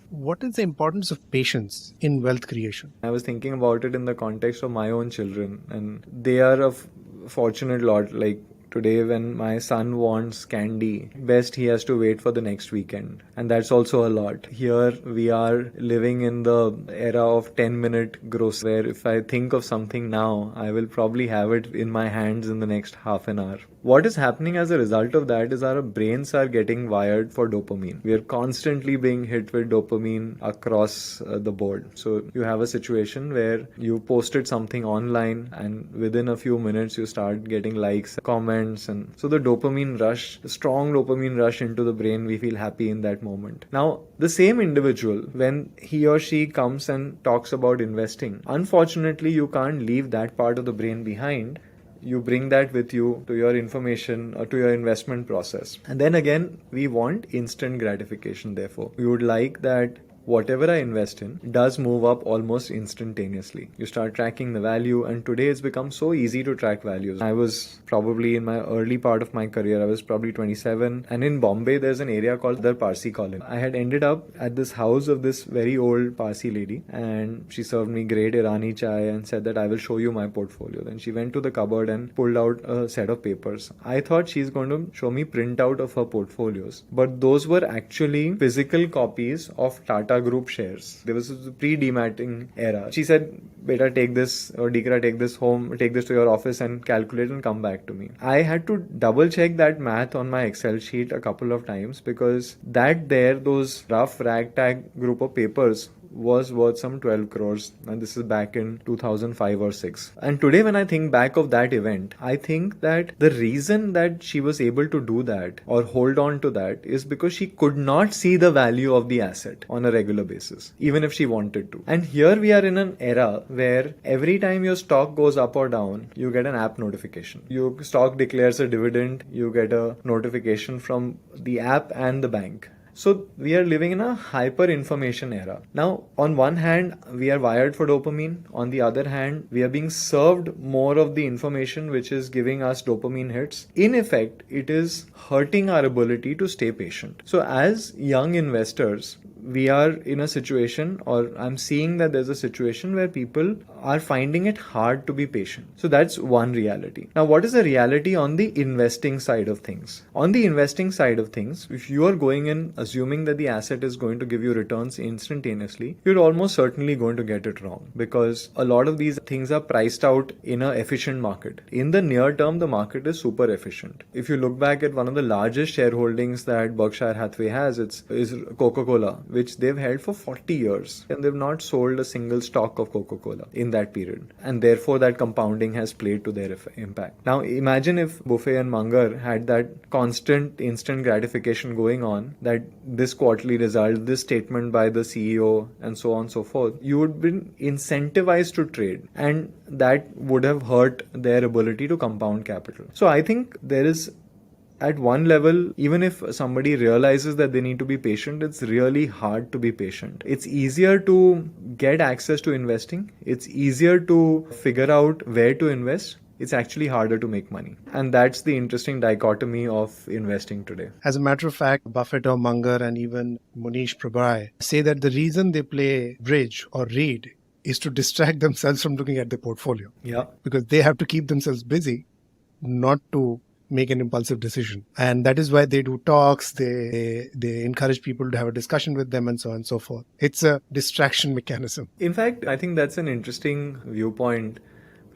What is the importance of patience in wealth creation? I was thinking about it in the context of my own children, and they are a fortunate lot. Like today, when my son wants candy, best he has to wait for the next weekend, and that's also a lot. Here we are living in the era of 10-minute grocery, where if I think of something now, I will probably have it in my hands in the next half an hour. What is happening as a result of that is our brains are getting wired for dopamine. We are constantly being hit with dopamine across the board. So you have a situation where you posted something online and within a few minutes you start getting likes, comments, and so the dopamine rush, the strong dopamine rush into the brain, we feel happy in that moment. Now, the same individual, when he or she comes and talks about investing, unfortunately you can't leave that part of the brain behind. You bring that with you to your information or to your investment process. And then again, we want instant gratification, therefore. We would like that whatever I invest in does move up almost instantaneously. You start tracking the value, and today it's become so easy to track values. I was probably in my early part of my career, I was probably 27, and in Bombay there's an area called the Parsi colony. I had ended up at this house of this very old Parsi lady, and she served me great Irani chai and said that I will show you my portfolio. Then she went to the cupboard and pulled out a set of papers. I thought she's going to show me printout of her portfolios, but those were actually physical copies of Tata Group shares. There was a pre-dematting era. She said, "Beta, take this, or Dikra, take this home, take this to your office and calculate and come back to me." I had to double check that math on my Excel sheet a couple of times because those rough ragtag group of papers was worth some 12 crores, and this is back in 2005 or 6. And today when I think back of that event, I think that the reason that she was able to do that or hold on to that is because she could not see the value of the asset on a regular basis, even if she wanted to. And here we are in an era where every time your stock goes up or down, you get an app notification. Your stock declares a dividend, you get a notification from the app and the bank. So we are living in a hyper information era. Now, on one hand, we are wired for dopamine. On the other hand, we are being served more of the information which is giving us dopamine hits. In effect, it is hurting our ability to stay patient. So as young investors, we are in a situation, or I'm seeing that there's a situation where people are finding it hard to be patient. So that's one reality. Now, what is the reality on the investing side of things? On the investing side of things, if you are going in assuming that the asset is going to give you returns instantaneously, you're almost certainly going to get it wrong, because a lot of these things are priced out in an efficient market. In the near term, the market is super efficient. If you look back at one of the largest shareholdings that Berkshire Hathaway has, is Coca-Cola, which they've held for 40 years, and they've not sold a single stock of Coca-Cola in that period. And therefore that compounding has played to their impact. Now imagine if Buffet and Munger had that constant instant gratification going on, that this quarterly result, this statement by the CEO, and so on and so forth, you would be incentivized to trade, and that would have hurt their ability to compound capital. So I think there is, at one level, even if somebody realizes that they need to be patient, it's really hard to be patient. It's easier to get access to investing. It's easier to figure out where to invest. It's actually harder to make money. And that's the interesting dichotomy of investing today. As a matter of fact, Buffett or Munger and even Munish Prabhai say that the reason they play bridge or read is to distract themselves from looking at their portfolio. Yeah. Because they have to keep themselves busy, not to make an impulsive decision. And that is why they do talks, they encourage people to have a discussion with them, and so on and so forth. It's a distraction mechanism. In fact, I think that's an interesting viewpoint,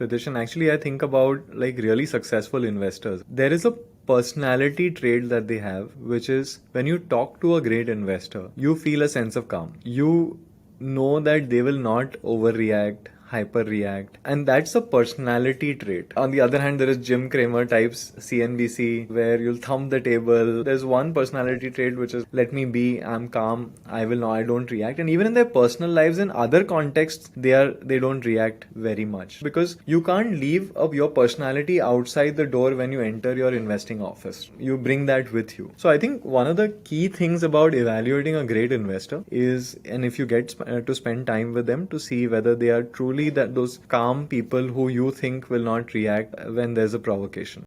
Pritish. And actually, I think about like really successful investors. There is a personality trait that they have, which is when you talk to a great investor, you feel a sense of calm. You know that they will not overreact, hyper react, and that's a personality trait. On the other hand, there is Jim Cramer types, CNBC, where you'll thump the table. There's one personality trait which is, let me be, I'm calm, I don't react. And even in their personal lives, in other contexts, they don't react very much, because you can't leave your personality outside the door when you enter your investing office. You bring that with you. So I think one of the key things about evaluating a great investor is, and if you get to spend time with them, to see whether they are truly that those calm people who you think will not react when there's a provocation.